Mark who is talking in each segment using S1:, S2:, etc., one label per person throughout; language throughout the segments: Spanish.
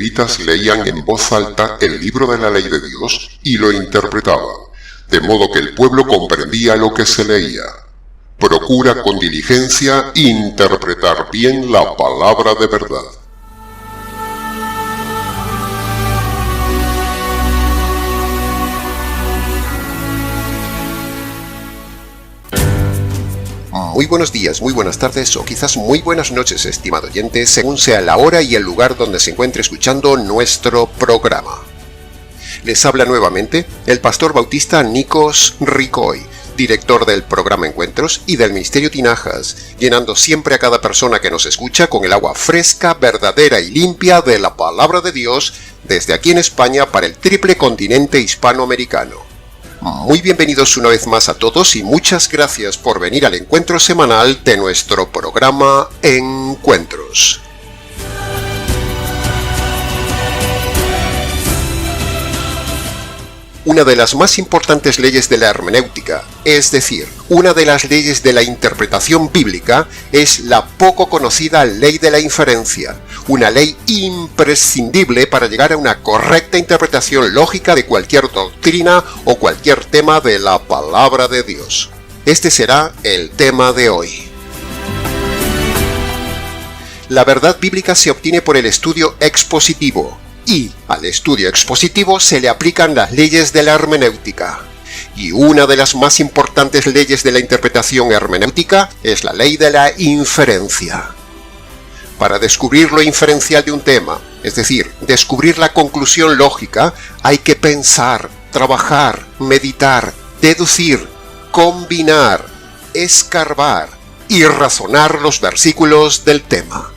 S1: levitas leían en voz alta el libro de la ley de Dios y lo interpretaban, de modo que el pueblo comprendía lo que se leía. Procura con diligencia interpretar bien la palabra de verdad.
S2: Muy buenos días, muy buenas tardes o quizás muy buenas noches, estimado oyente, según sea la hora y el lugar donde se encuentre escuchando nuestro programa. Les habla nuevamente el pastor bautista Nikos Ricoy, director del programa Encuentros y del Ministerio Tinajas, llenando siempre a cada persona que nos escucha con el agua fresca, verdadera y limpia de la palabra de Dios desde aquí en España para el triple continente hispanoamericano. Muy bienvenidos una vez más a todos y muchas gracias por venir al encuentro semanal de nuestro programa Encuentros. Una de las más importantes leyes de la hermenéutica, es decir, una de las leyes de la interpretación bíblica, es la poco conocida ley de la inferencia, una ley imprescindible para llegar a una correcta interpretación lógica de cualquier doctrina o cualquier tema de la palabra de Dios. Este será el tema de hoy. La verdad bíblica se obtiene por el estudio expositivo, y al estudio expositivo se le aplican las leyes de la hermenéutica. Y una de las más importantes leyes de la interpretación hermenéutica es la ley de la inferencia. Para descubrir lo inferencial de un tema, es decir, descubrir la conclusión lógica, hay que pensar, trabajar, meditar, deducir, combinar, escarbar y razonar los versículos del tema.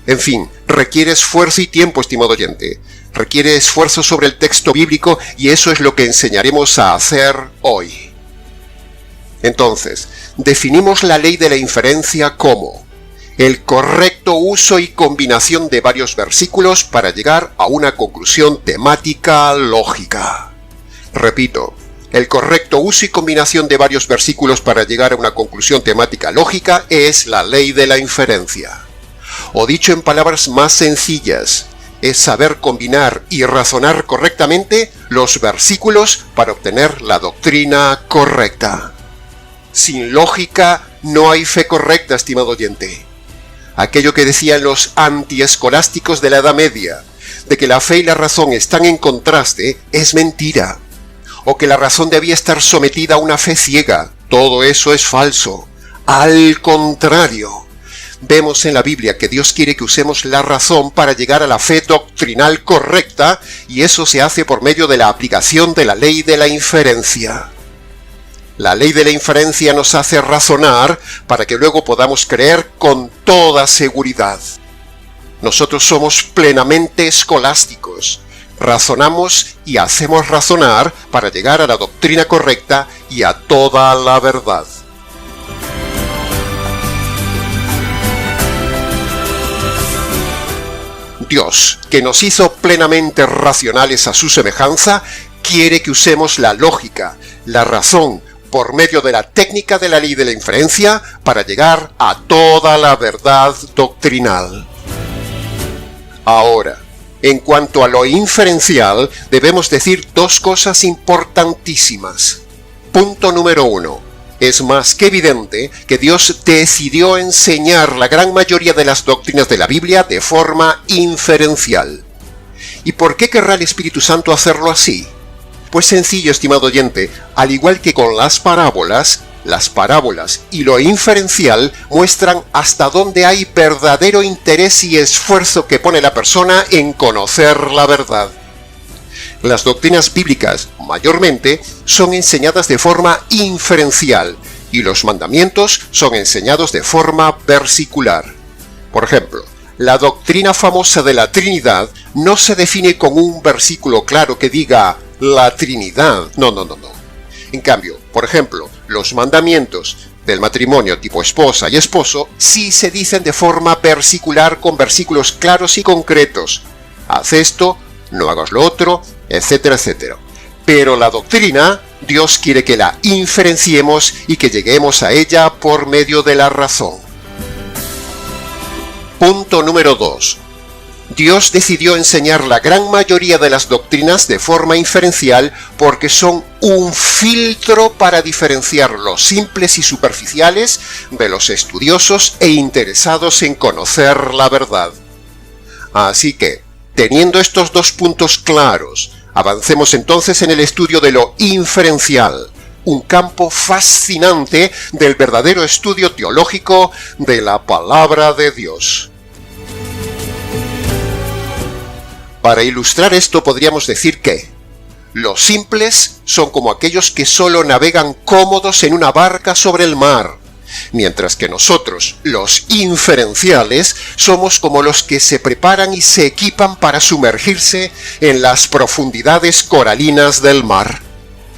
S2: En fin, requiere esfuerzo y tiempo, estimado oyente. Requiere esfuerzo sobre el texto bíblico y eso es lo que enseñaremos a hacer hoy. Entonces, definimos la ley de la inferencia como el correcto uso y combinación de varios versículos para llegar a una conclusión temática lógica. Repito, el correcto uso y combinación de varios versículos para llegar a una conclusión temática lógica es la ley de la inferencia. O dicho en palabras más sencillas, es saber combinar y razonar correctamente los versículos para obtener la doctrina correcta. Sin lógica no hay fe correcta, estimado oyente. Aquello que decían los antiescolásticos de la Edad Media, de que la fe y la razón están en contraste, es mentira. O que la razón debía estar sometida a una fe ciega, todo eso es falso. Al contrario. Vemos en la Biblia que Dios quiere que usemos la razón para llegar a la fe doctrinal correcta y eso se hace por medio de la aplicación de la ley de la inferencia. La ley de la inferencia nos hace razonar para que luego podamos creer con toda seguridad. Nosotros somos plenamente escolásticos. Razonamos y hacemos razonar para llegar a la doctrina correcta y a toda la verdad. Dios, que nos hizo plenamente racionales a su semejanza, quiere que usemos la lógica, la razón, por medio de la técnica de la ley de la inferencia, para llegar a toda la verdad doctrinal. Ahora, en cuanto a lo inferencial, debemos decir dos cosas importantísimas. Punto número 1. Es más que evidente que Dios decidió enseñar la gran mayoría de las doctrinas de la Biblia de forma inferencial. ¿Y por qué querrá el Espíritu Santo hacerlo así? Pues sencillo, estimado oyente, al igual que con las parábolas y lo inferencial muestran hasta dónde hay verdadero interés y esfuerzo que pone la persona en conocer la verdad. Las doctrinas bíblicas, mayormente, son enseñadas de forma inferencial y los mandamientos son enseñados de forma versicular. Por ejemplo, la doctrina famosa de la Trinidad no se define con un versículo claro que diga la Trinidad. No. En cambio, por ejemplo, los mandamientos del matrimonio tipo esposa y esposo sí se dicen de forma versicular con versículos claros y concretos. Haz esto, no hagas lo otro, etcétera, etcétera. Pero la doctrina, Dios quiere que la inferenciemos y que lleguemos a ella por medio de la razón. Punto número 2. Dios decidió enseñar la gran mayoría de las doctrinas de forma inferencial porque son un filtro para diferenciar los simples y superficiales de los estudiosos e interesados en conocer la verdad. Así que, teniendo estos dos puntos claros, avancemos entonces en el estudio de lo inferencial, un campo fascinante del verdadero estudio teológico de la palabra de Dios. Para ilustrar esto podríamos decir que los simples son como aquellos que solo navegan cómodos en una barca sobre el mar, mientras que nosotros, los inferenciales, somos como los que se preparan y se equipan para sumergirse en las profundidades coralinas del mar.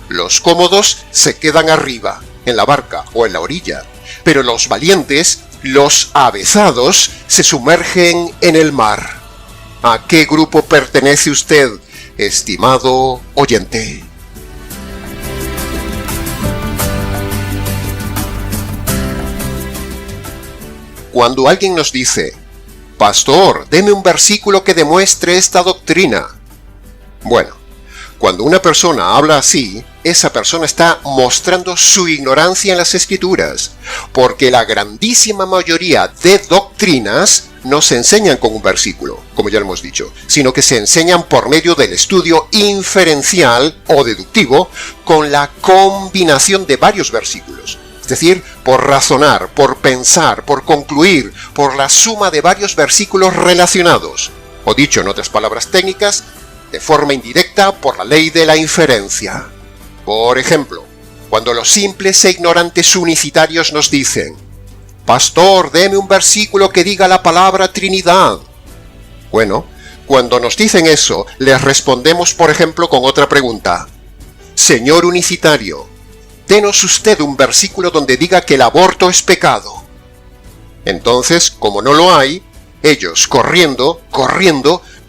S2: Los cómodos se quedan arriba, en la barca o en la orilla, pero los valientes, los avezados, se sumergen en el mar. ¿A qué grupo pertenece usted, estimado oyente? Cuando alguien nos dice, «Pastor, deme un versículo que demuestre esta doctrina». Bueno, cuando una persona habla así, esa persona está mostrando su ignorancia en las Escrituras, porque la grandísima mayoría de doctrinas no se enseñan con un versículo, como ya lo hemos dicho, sino que se enseñan por medio del estudio inferencial o deductivo con la combinación de varios versículos. Es decir, por razonar, por pensar, por concluir, por la suma de varios versículos relacionados, o dicho en otras palabras técnicas, de forma indirecta por la ley de la inferencia. Por ejemplo, cuando los simples e ignorantes unicitarios nos dicen, «Pastor, deme un versículo que diga la palabra Trinidad». Bueno, cuando nos dicen eso, les respondemos, por ejemplo, con otra pregunta. «Señor unicitario, denos usted un versículo donde diga que el aborto es pecado». Entonces, como no lo hay, ellos, corriendo,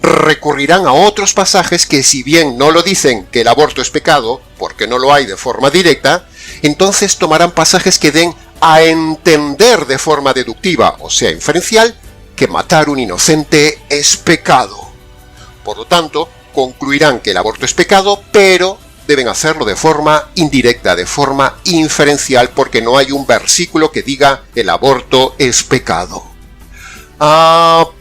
S2: recurrirán a otros pasajes que, si bien no lo dicen que el aborto es pecado, porque no lo hay de forma directa, entonces tomarán pasajes que den a entender de forma deductiva, o sea, inferencial, que matar un inocente es pecado. Por lo tanto, concluirán que el aborto es pecado, pero deben hacerlo de forma indirecta, de forma inferencial, porque no hay un versículo que diga el aborto es pecado.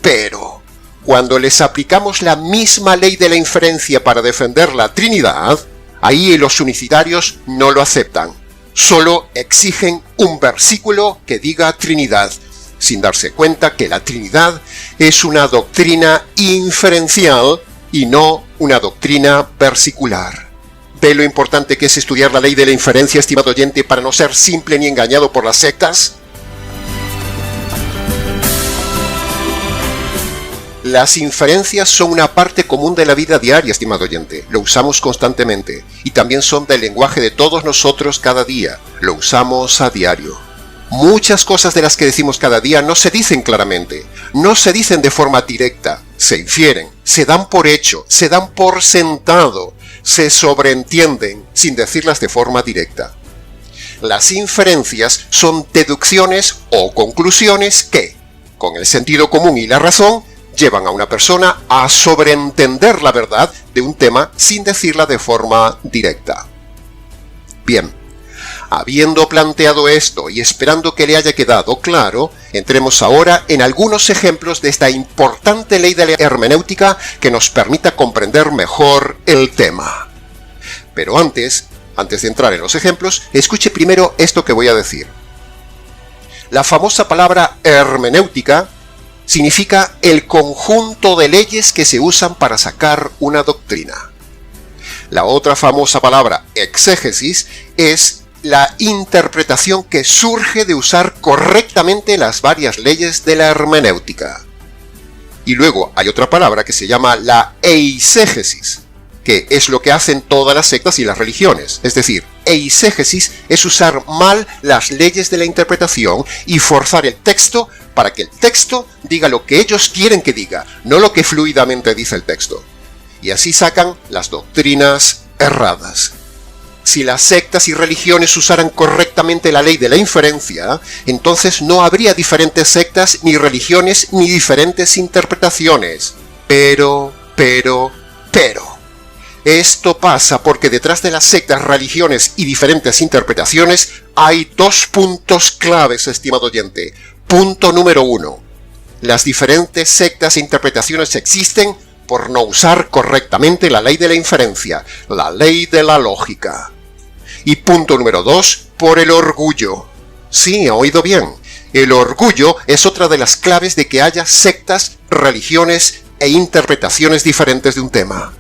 S2: Pero cuando les aplicamos la misma ley de la inferencia para defender la Trinidad, ahí los unicitarios no lo aceptan. Solo exigen un versículo que diga Trinidad, sin darse cuenta que la Trinidad es una doctrina inferencial y no una doctrina versicular. ¿Ve lo importante que es estudiar la ley de la inferencia, estimado oyente, para no ser simple ni engañado por las sectas? Las inferencias son una parte común de la vida diaria, estimado oyente. Lo usamos constantemente. Y también son del lenguaje de todos nosotros cada día. Lo usamos a diario. Muchas cosas de las que decimos cada día no se dicen claramente. No se dicen de forma directa. Se infieren, se dan por hecho, se dan por sentado, se sobreentienden sin decirlas de forma directa. Las inferencias son deducciones o conclusiones que, con el sentido común y la razón, llevan a una persona a sobreentender la verdad de un tema sin decirla de forma directa. Bien, habiendo planteado esto y esperando que le haya quedado claro, entremos ahora en algunos ejemplos de esta importante ley de la hermenéutica que nos permita comprender mejor el tema. Pero antes de entrar en los ejemplos, escuche primero esto que voy a decir. La famosa palabra hermenéutica significa el conjunto de leyes que se usan para sacar una doctrina. La otra famosa palabra, exégesis, es la interpretación que surge de usar correctamente las varias leyes de la hermenéutica. Y luego hay otra palabra que se llama la eisegesis, que es lo que hacen todas las sectas y las religiones. Es decir, eisegesis es usar mal las leyes de la interpretación y forzar el texto para que el texto diga lo que ellos quieren que diga, no lo que fluidamente dice el texto. Y así sacan las doctrinas erradas. Si las sectas y religiones usaran correctamente la ley de la inferencia, entonces no habría diferentes sectas ni religiones ni diferentes interpretaciones. Pero. Esto pasa porque detrás de las sectas, religiones y diferentes interpretaciones hay dos puntos claves, estimado oyente. Punto número 1. Las diferentes sectas e interpretaciones existen por no usar correctamente la ley de la inferencia, la ley de la lógica. Y punto número 2, por el orgullo. Sí, ha oído bien. El orgullo es otra de las claves de que haya sectas, religiones e interpretaciones diferentes de un tema.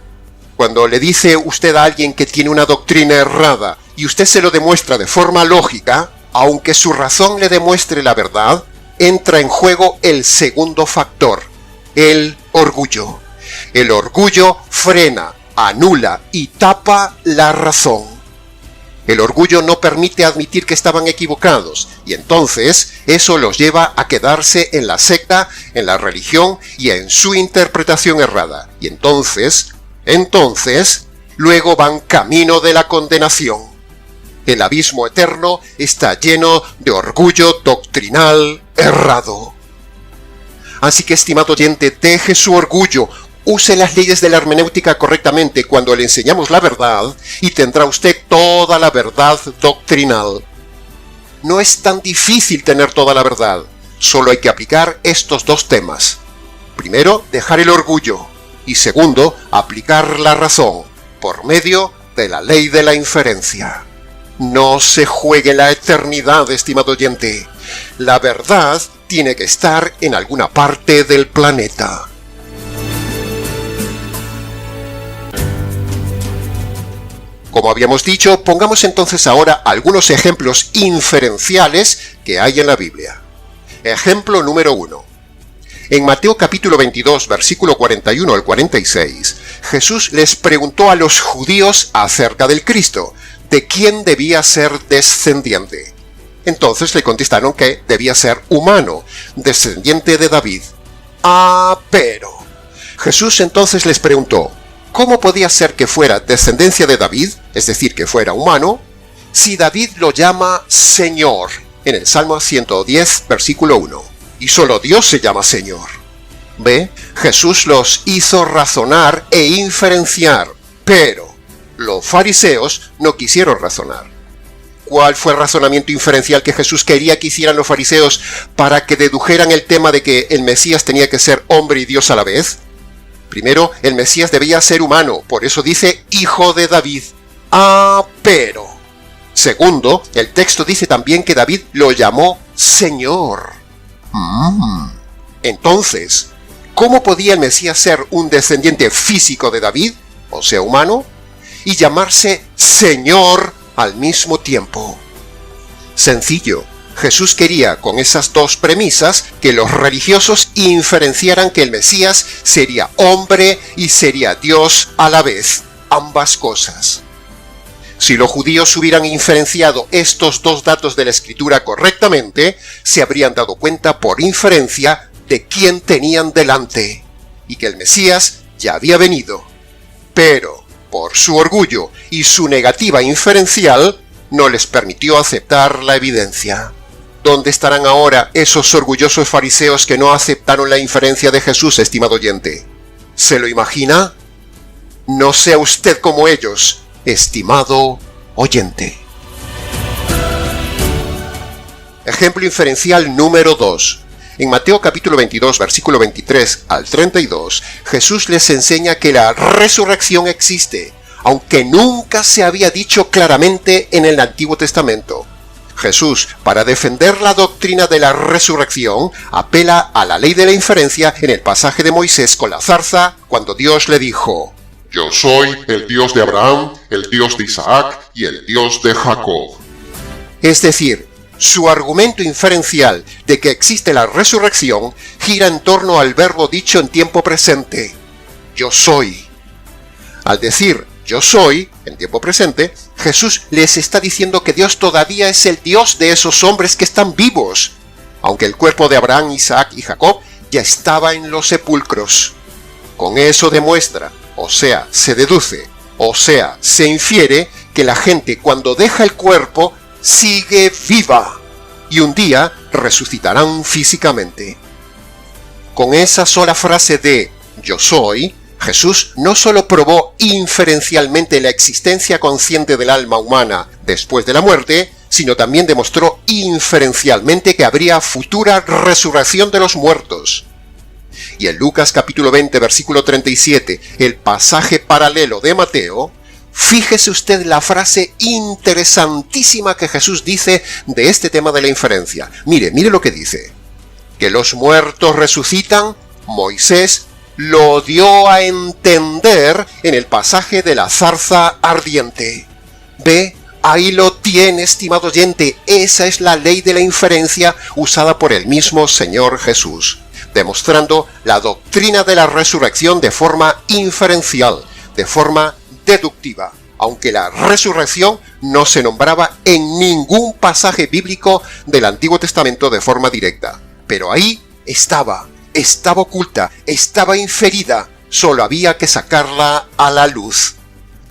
S2: Cuando le dice usted a alguien que tiene una doctrina errada y usted se lo demuestra de forma lógica, aunque su razón le demuestre la verdad, entra en juego el segundo factor, el orgullo. El orgullo frena, anula y tapa la razón. El orgullo no permite admitir que estaban equivocados, y entonces eso los lleva a quedarse en la secta, en la religión y en su interpretación errada. Y entonces, luego van camino de la condenación. El abismo eterno está lleno de orgullo doctrinal errado. Así que, estimado oyente, deje su orgullo, use las leyes de la hermenéutica correctamente cuando le enseñamos la verdad y tendrá usted toda la verdad doctrinal. No es tan difícil tener toda la verdad, solo hay que aplicar estos dos temas. Primero, dejar el orgullo y segundo, aplicar la razón por medio de la ley de la inferencia. No se juegue la eternidad, estimado oyente. La verdad tiene que estar en alguna parte del planeta. Como habíamos dicho, pongamos entonces ahora algunos ejemplos inferenciales que hay en la Biblia. Ejemplo número 1. En Mateo capítulo 22, versículo 41 al 46, Jesús les preguntó a los judíos acerca del Cristo, de quién debía ser descendiente. Entonces le contestaron que debía ser humano, descendiente de David. Pero Jesús entonces les preguntó, ¿cómo podía ser que fuera descendencia de David, es decir, que fuera humano, si David lo llama Señor, en el Salmo 110, versículo 1? Y solo Dios se llama Señor. ¿Ve? Jesús los hizo razonar e inferenciar, pero los fariseos no quisieron razonar. ¿Cuál fue el razonamiento inferencial que Jesús quería que hicieran los fariseos para que dedujeran el tema de que el Mesías tenía que ser hombre y Dios a la vez? Primero, el Mesías debía ser humano, por eso dice hijo de David. Pero. Segundo, el texto dice también que David lo llamó Señor. Entonces, ¿cómo podía el Mesías ser un descendiente físico de David, o sea, humano, y llamarse Señor al mismo tiempo? Sencillo. Jesús quería, con esas dos premisas, que los religiosos inferenciaran que el Mesías sería hombre y sería Dios a la vez, ambas cosas. Si los judíos hubieran inferenciado estos dos datos de la Escritura correctamente, se habrían dado cuenta por inferencia de quién tenían delante, y que el Mesías ya había venido. Pero, por su orgullo y su negativa inferencial, no les permitió aceptar la evidencia. ¿Dónde estarán ahora esos orgullosos fariseos que no aceptaron la inferencia de Jesús, estimado oyente? ¿Se lo imagina? No sea usted como ellos, estimado oyente. Ejemplo inferencial número 2. En Mateo capítulo 22, versículo 23 al 32, Jesús les enseña que la resurrección existe, aunque nunca se había dicho claramente en el Antiguo Testamento. Jesús, para defender la doctrina de la resurrección, apela a la ley de la inferencia en el pasaje de Moisés con la zarza, cuando Dios le dijo:
S1: Yo soy el Dios de Abraham, el Dios de Isaac y el Dios de Jacob.
S2: Es decir, su argumento inferencial de que existe la resurrección gira en torno al verbo dicho en tiempo presente: yo soy. Al decir yo soy, en tiempo presente, Jesús les está diciendo que Dios todavía es el Dios de esos hombres que están vivos, aunque el cuerpo de Abraham, Isaac y Jacob ya estaba en los sepulcros. Con eso demuestra, o sea, se deduce, o sea, se infiere que la gente cuando deja el cuerpo sigue viva y un día resucitarán físicamente. Con esa sola frase de yo soy, Jesús no solo probó inferencialmente la existencia consciente del alma humana después de la muerte, sino también demostró inferencialmente que habría futura resurrección de los muertos. Y en Lucas capítulo 20, versículo 37, el pasaje paralelo de Mateo, fíjese usted la frase interesantísima que Jesús dice de este tema de la inferencia. Mire lo que dice. Que los muertos resucitan, Moisés lo dio a entender en el pasaje de la zarza ardiente. Ve, ahí lo tiene, estimado oyente, esa es la ley de la inferencia usada por el mismo Señor Jesús, demostrando la doctrina de la resurrección de forma inferencial, de forma deductiva, aunque la resurrección no se nombraba en ningún pasaje bíblico del Antiguo Testamento de forma directa. Pero ahí estaba oculta, estaba inferida, solo había que sacarla a la luz.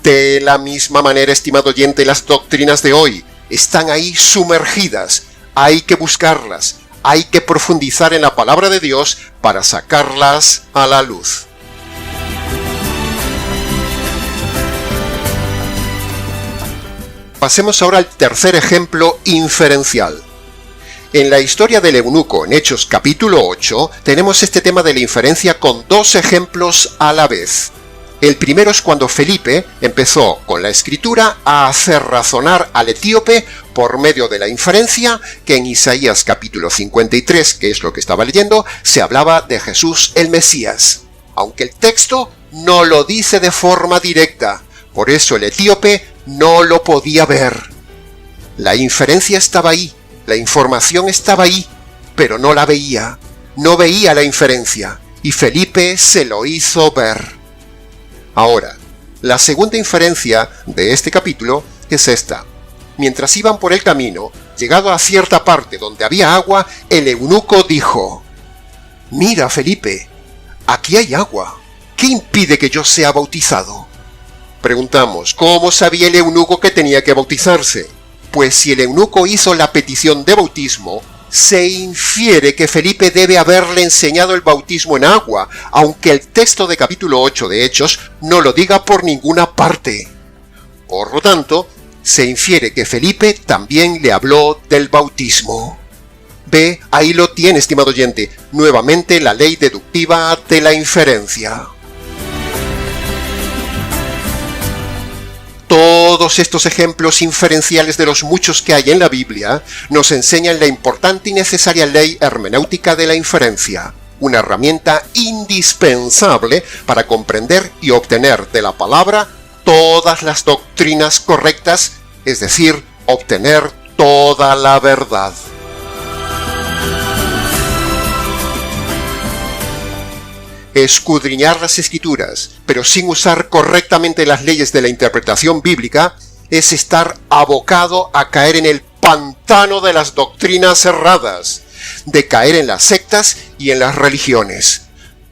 S2: De la misma manera, estimado oyente, las doctrinas de hoy están ahí sumergidas, hay que buscarlas, hay que profundizar en la palabra de Dios para sacarlas a la luz. Pasemos ahora al tercer ejemplo inferencial. En la historia del eunuco, en Hechos capítulo 8, tenemos este tema de la inferencia con dos ejemplos a la vez. El primero es cuando Felipe empezó con la escritura a hacer razonar al etíope por medio de la inferencia que en Isaías capítulo 53, que es lo que estaba leyendo, se hablaba de Jesús el Mesías, aunque el texto no lo dice de forma directa, por eso el etíope no lo podía ver. La inferencia estaba ahí, la información estaba ahí, pero no la veía, no veía la inferencia, y Felipe se lo hizo ver. Ahora, la segunda inferencia de este capítulo es esta. Mientras iban por el camino, llegado a cierta parte donde había agua, el eunuco dijo: «Mira, Felipe, aquí hay agua. ¿Qué impide que yo sea bautizado?». Preguntamos, ¿cómo sabía el eunuco que tenía que bautizarse? Pues si el eunuco hizo la petición de bautismo, se infiere que Felipe debe haberle enseñado el bautismo en agua, aunque el texto de capítulo 8 de Hechos no lo diga por ninguna parte. Por lo tanto, se infiere que Felipe también le habló del bautismo. Ve, ahí lo tiene, estimado oyente, nuevamente la ley deductiva de la inferencia. Todos estos ejemplos inferenciales de los muchos que hay en la Biblia nos enseñan la importante y necesaria ley hermenéutica de la inferencia, una herramienta indispensable para comprender y obtener de la palabra todas las doctrinas correctas, es decir, obtener toda la verdad. Escudriñar las Escrituras, pero sin usar correctamente las leyes de la interpretación bíblica, es estar abocado a caer en el pantano de las doctrinas erradas, de caer en las sectas y en las religiones.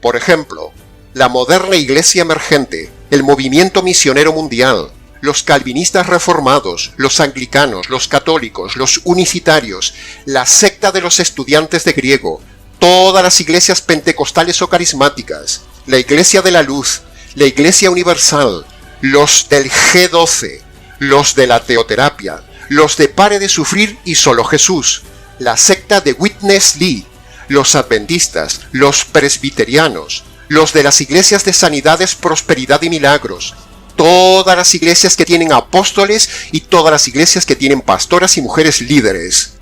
S2: Por ejemplo, la moderna iglesia emergente, el movimiento misionero mundial, los calvinistas reformados, los anglicanos, los católicos, los unicitarios, la secta de los estudiantes de griego, todas las iglesias pentecostales o carismáticas, la Iglesia de la Luz, la Iglesia Universal, los del G12, los de la teoterapia, los de Pare de Sufrir y Solo Jesús, la secta de Witness Lee, los adventistas, los presbiterianos, los de las iglesias de Sanidades, Prosperidad y Milagros, todas las iglesias que tienen apóstoles y todas las iglesias que tienen pastoras y mujeres líderes,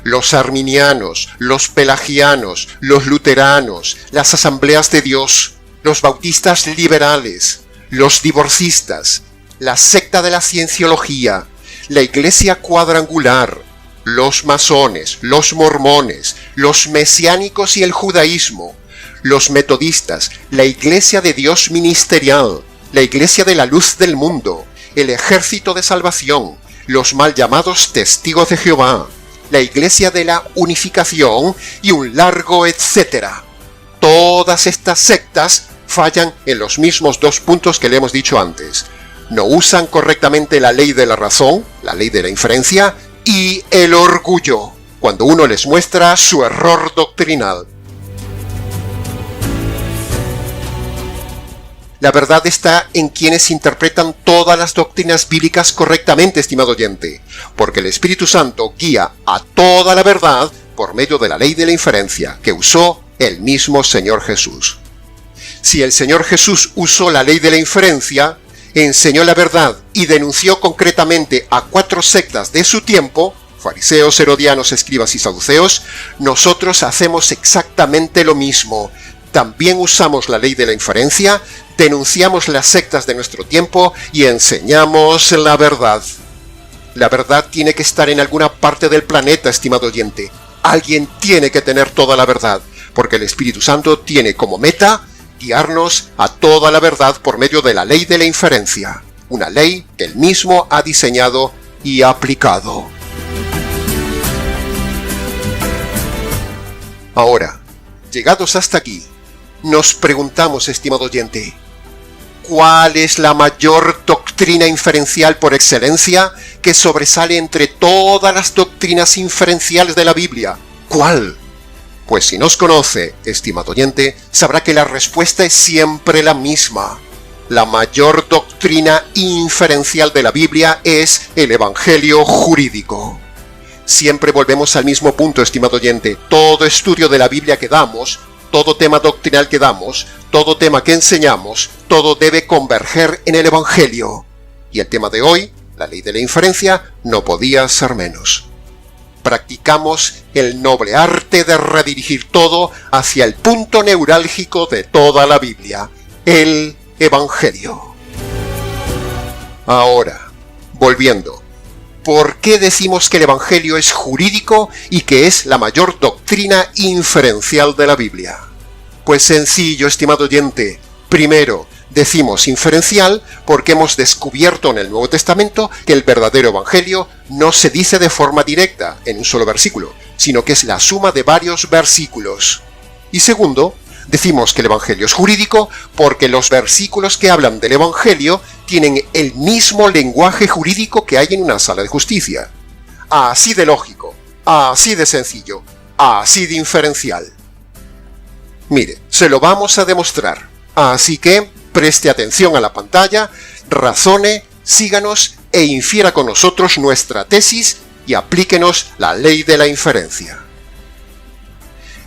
S2: los arminianos, los pelagianos, los luteranos, las asambleas de Dios, los bautistas liberales, los divorcistas, la secta de la cienciología, la iglesia cuadrangular, los masones, los mormones, los mesiánicos y el judaísmo, los metodistas, la iglesia de Dios ministerial, la iglesia de la luz del mundo, el ejército de salvación, los mal llamados testigos de Jehová, la Iglesia de la Unificación y un largo etcétera. Todas estas sectas fallan en los mismos dos puntos que le hemos dicho antes. No usan correctamente la ley de la razón, la ley de la inferencia, y el orgullo, cuando uno les muestra su error doctrinal. La verdad está en quienes interpretan todas las doctrinas bíblicas correctamente, estimado oyente, porque el Espíritu Santo guía a toda la verdad por medio de la ley de la inferencia que usó el mismo Señor Jesús. Si el Señor Jesús usó la ley de la inferencia, enseñó la verdad y denunció concretamente a 4 sectas de su tiempo, fariseos, herodianos, escribas y saduceos, nosotros hacemos exactamente lo mismo. También usamos la ley de la inferencia, denunciamos las sectas de nuestro tiempo y enseñamos la verdad. La verdad tiene que estar en alguna parte del planeta, estimado oyente. Alguien tiene que tener toda la verdad, porque el Espíritu Santo tiene como meta guiarnos a toda la verdad por medio de la ley de la inferencia, una ley que él mismo ha diseñado y aplicado. Ahora, llegados hasta aquí, nos preguntamos, estimado oyente, ¿cuál es la mayor doctrina inferencial por excelencia que sobresale entre todas las doctrinas inferenciales de la Biblia? ¿Cuál? Pues si nos conoce, estimado oyente, sabrá que la respuesta es siempre la misma. La mayor doctrina inferencial de la Biblia es el Evangelio jurídico. Siempre volvemos al mismo punto, estimado oyente. Todo estudio de la Biblia que damos, todo tema doctrinal que damos, todo tema que enseñamos, todo debe converger en el Evangelio. Y el tema de hoy, la ley de la inferencia, no podía ser menos. Practicamos el noble arte de redirigir todo hacia el punto neurálgico de toda la Biblia, el Evangelio. Ahora, volviendo, ¿por qué decimos que el Evangelio es jurídico y que es la mayor doctrina inferencial de la Biblia? Pues sencillo, estimado oyente. Primero, decimos inferencial porque hemos descubierto en el Nuevo Testamento que el verdadero Evangelio no se dice de forma directa, en un solo versículo, sino que es la suma de varios versículos. Y segundo, decimos que el Evangelio es jurídico porque los versículos que hablan del Evangelio tienen el mismo lenguaje jurídico que hay en una sala de justicia. Así de lógico, así de sencillo, así de inferencial. Mire, se lo vamos a demostrar. Así que preste atención a la pantalla, razone, síganos e infiera con nosotros nuestra tesis y aplíquenos la ley de la inferencia.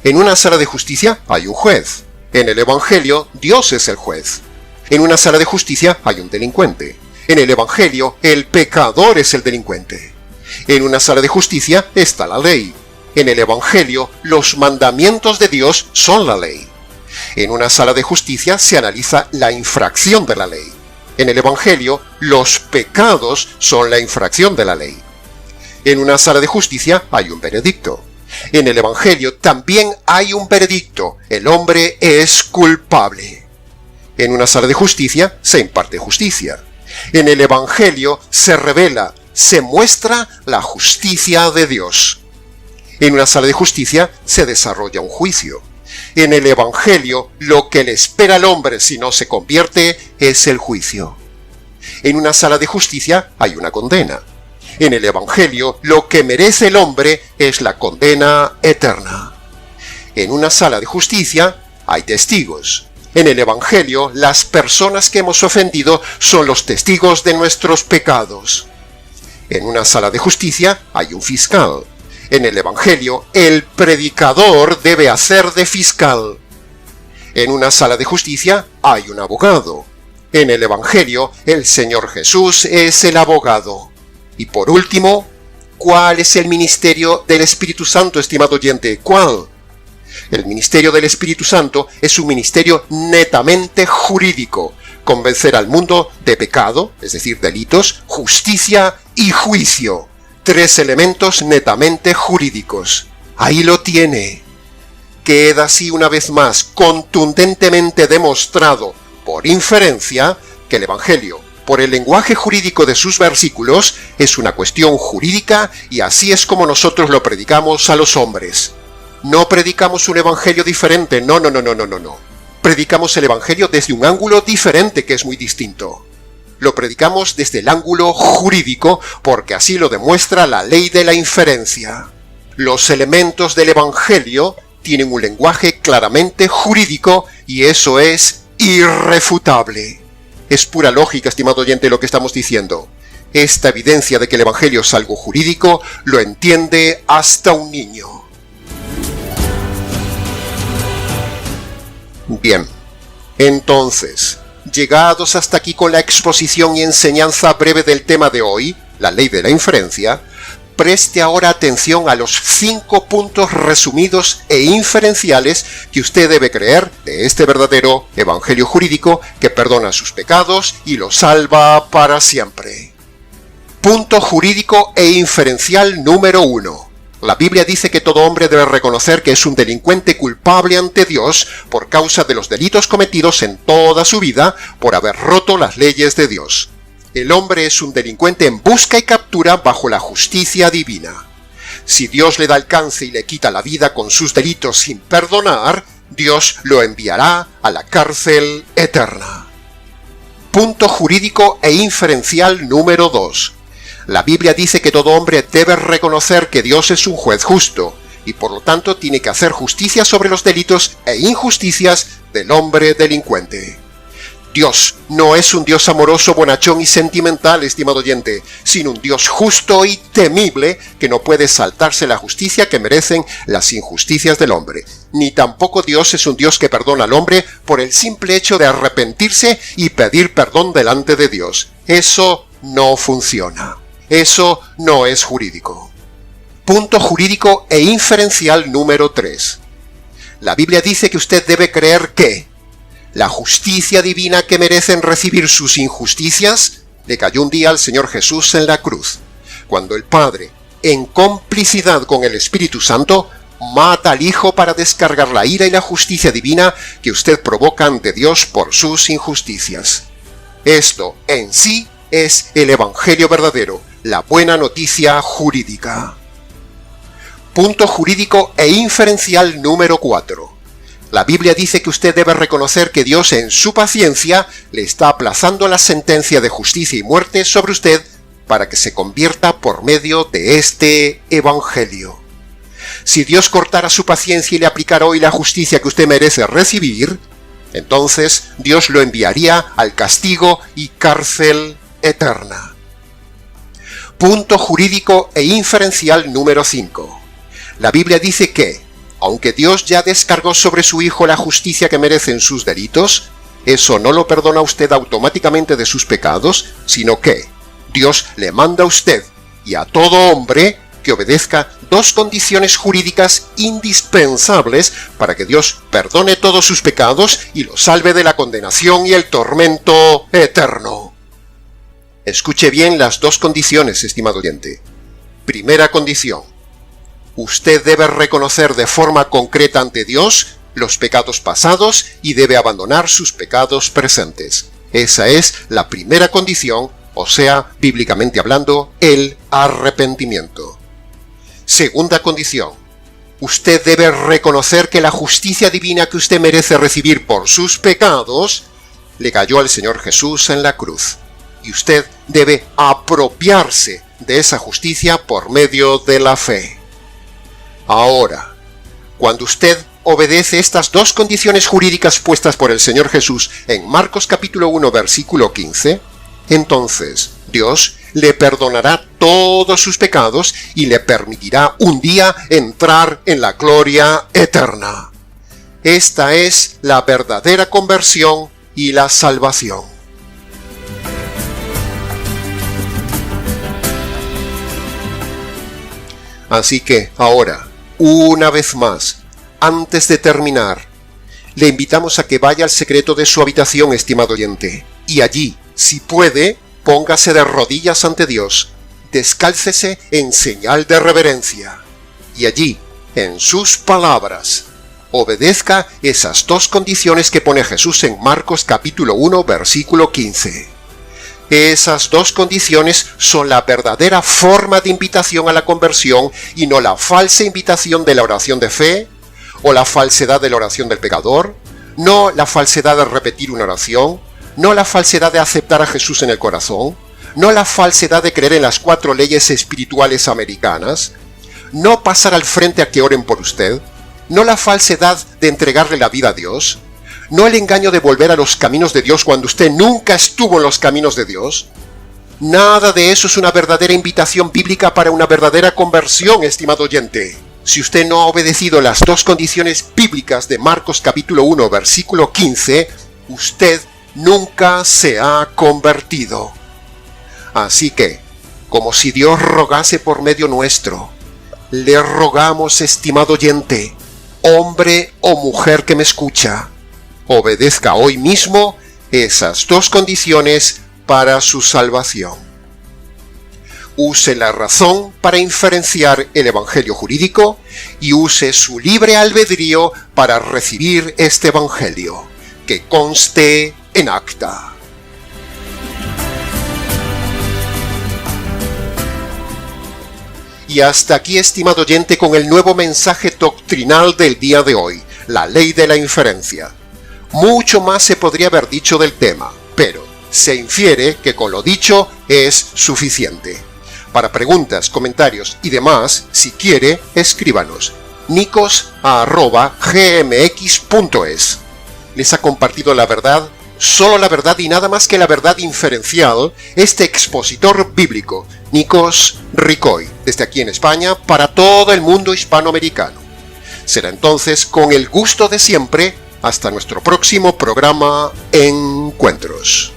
S2: En una sala de justicia hay un juez. En el Evangelio, Dios es el juez. En una sala de justicia hay un delincuente. En el Evangelio, el pecador es el delincuente. En una sala de justicia está la ley. En el Evangelio, los mandamientos de Dios son la ley. En una sala de justicia se analiza la infracción de la ley. En el Evangelio, los pecados son la infracción de la ley. En una sala de justicia hay un veredicto. En el Evangelio también hay un veredicto. El hombre es culpable. En una sala de justicia se imparte justicia. En el Evangelio se revela, se muestra la justicia de Dios. En una sala de justicia se desarrolla un juicio. En el Evangelio, lo que le espera al hombre si no se convierte es el juicio. En una sala de justicia hay una condena. En el Evangelio, lo que merece el hombre es la condena eterna. En una sala de justicia hay testigos. En el Evangelio, las personas que hemos ofendido son los testigos de nuestros pecados. En una sala de justicia hay un fiscal. En el Evangelio, el predicador debe hacer de fiscal. En una sala de justicia hay un abogado. En el Evangelio, el Señor Jesús es el abogado. Y por último, ¿cuál es el ministerio del Espíritu Santo, estimado oyente? ¿Cuál? El ministerio del Espíritu Santo es un ministerio netamente jurídico. Convencer al mundo de pecado, es decir, delitos, justicia y juicio. 3 elementos netamente jurídicos. Ahí lo tiene. Queda así una vez más contundentemente demostrado, por inferencia, que el Evangelio, por el lenguaje jurídico de sus versículos, es una cuestión jurídica y así es como nosotros lo predicamos a los hombres. No predicamos un evangelio diferente, no. Predicamos el evangelio desde un ángulo diferente que es muy distinto. Lo predicamos desde el ángulo jurídico porque así lo demuestra la ley de la inferencia. Los elementos del evangelio tienen un lenguaje claramente jurídico y eso es irrefutable. Es pura lógica, estimado oyente, lo que estamos diciendo. Esta evidencia de que el Evangelio es algo jurídico lo entiende hasta un niño. Bien, entonces, llegados hasta aquí con la exposición y enseñanza breve del tema de hoy, la ley de la inferencia, preste ahora atención a los 5 puntos resumidos e inferenciales que usted debe creer de este verdadero evangelio jurídico que perdona sus pecados y los salva para siempre. Punto jurídico e inferencial número 1. La Biblia dice que todo hombre debe reconocer que es un delincuente culpable ante Dios por causa de los delitos cometidos en toda su vida por haber roto las leyes de Dios. El hombre es un delincuente en busca y captura bajo la justicia divina. Si Dios le da alcance y le quita la vida con sus delitos sin perdonar, Dios lo enviará a la cárcel eterna. Punto jurídico e inferencial número 2. La Biblia dice que todo hombre debe reconocer que Dios es un juez justo, y por lo tanto tiene que hacer justicia sobre los delitos e injusticias del hombre delincuente. Dios no es un Dios amoroso, bonachón y sentimental, estimado oyente, sino un Dios justo y temible que no puede saltarse la justicia que merecen las injusticias del hombre. Ni tampoco Dios es un Dios que perdona al hombre por el simple hecho de arrepentirse y pedir perdón delante de Dios. Eso no funciona. Eso no es jurídico. Punto jurídico e inferencial número 3. La Biblia dice que usted debe creer que la justicia divina que merecen recibir sus injusticias le cayó un día al Señor Jesús en la cruz, cuando el Padre, en complicidad con el Espíritu Santo, mata al Hijo para descargar la ira y la justicia divina que usted provoca ante Dios por sus injusticias. Esto en sí es el Evangelio verdadero, la buena noticia jurídica. Punto jurídico e inferencial número 4. La Biblia dice que usted debe reconocer que Dios en su paciencia le está aplazando la sentencia de justicia y muerte sobre usted para que se convierta por medio de este Evangelio. Si Dios cortara su paciencia y le aplicara hoy la justicia que usted merece recibir, entonces Dios lo enviaría al castigo y cárcel eterna. Punto jurídico e inferencial número 5. La Biblia dice que, aunque Dios ya descargó sobre su Hijo la justicia que merecen sus delitos, eso no lo perdona a usted automáticamente de sus pecados, sino que Dios le manda a usted y a todo hombre que obedezca 2 condiciones jurídicas indispensables para que Dios perdone todos sus pecados y lo salve de la condenación y el tormento eterno. Escuche bien las 2 condiciones, estimado oyente. Primera condición. Usted debe reconocer de forma concreta ante Dios los pecados pasados y debe abandonar sus pecados presentes. Esa es la primera condición, o sea, bíblicamente hablando, el arrepentimiento. Segunda condición. Usted debe reconocer que la justicia divina que usted merece recibir por sus pecados le cayó al Señor Jesús en la cruz. Y usted debe apropiarse de esa justicia por medio de la fe. Ahora, cuando usted obedece estas 2 condiciones jurídicas puestas por el Señor Jesús en Marcos capítulo 1 versículo 15, entonces Dios le perdonará todos sus pecados y le permitirá un día entrar en la gloria eterna. Esta es la verdadera conversión y la salvación. Así que ahora, una vez más, antes de terminar, le invitamos a que vaya al secreto de su habitación, estimado oyente, y allí, si puede, póngase de rodillas ante Dios, descálcese en señal de reverencia, y allí, en sus palabras, obedezca esas 2 condiciones que pone Jesús en Marcos capítulo 1 versículo 15. Esas 2 condiciones son la verdadera forma de invitación a la conversión y no la falsa invitación de la oración de fe, o la falsedad de la oración del pecador, no la falsedad de repetir una oración, no la falsedad de aceptar a Jesús en el corazón, no la falsedad de creer en las 4 leyes espirituales americanas, no pasar al frente a que oren por usted, no la falsedad de entregarle la vida a Dios, no el engaño de volver a los caminos de Dios cuando usted nunca estuvo en los caminos de Dios. Nada de eso es una verdadera invitación bíblica para una verdadera conversión, estimado oyente. Si usted no ha obedecido las dos condiciones bíblicas de Marcos capítulo 1, versículo 15, usted nunca se ha convertido. Así que, como si Dios rogase por medio nuestro, le rogamos, estimado oyente, hombre o mujer que me escucha, obedezca hoy mismo esas dos condiciones para su salvación. Use la razón para inferenciar el evangelio jurídico y use su libre albedrío para recibir este evangelio, que conste en acta. Y hasta aquí, estimado oyente, con el nuevo mensaje doctrinal del día de hoy, la ley de la inferencia. Mucho más se podría haber dicho del tema, pero se infiere que con lo dicho es suficiente. Para preguntas, comentarios y demás, si quiere, escríbanos nicos@gmx.es. Les ha compartido la verdad, solo la verdad y nada más que la verdad inferencial, este expositor bíblico, Nikos Ricoy, desde aquí en España para todo el mundo hispanoamericano. Será entonces con el gusto de siempre, hasta nuestro próximo programa Encuentros.